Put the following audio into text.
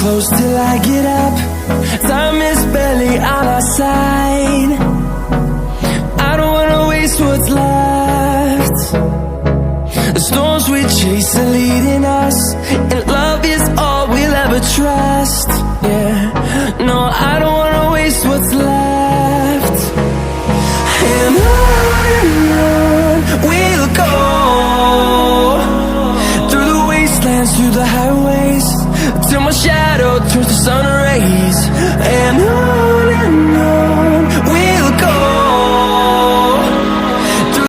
close till I get up. Time is barely on our side. I don't wanna waste what's left. The storms we chase are leading us, and love is all we'll ever trust. Yeah, no, I don't wanna waste what's left. And on we'll go, through the wastelands, through the highways, till my shadow turns to sun rays.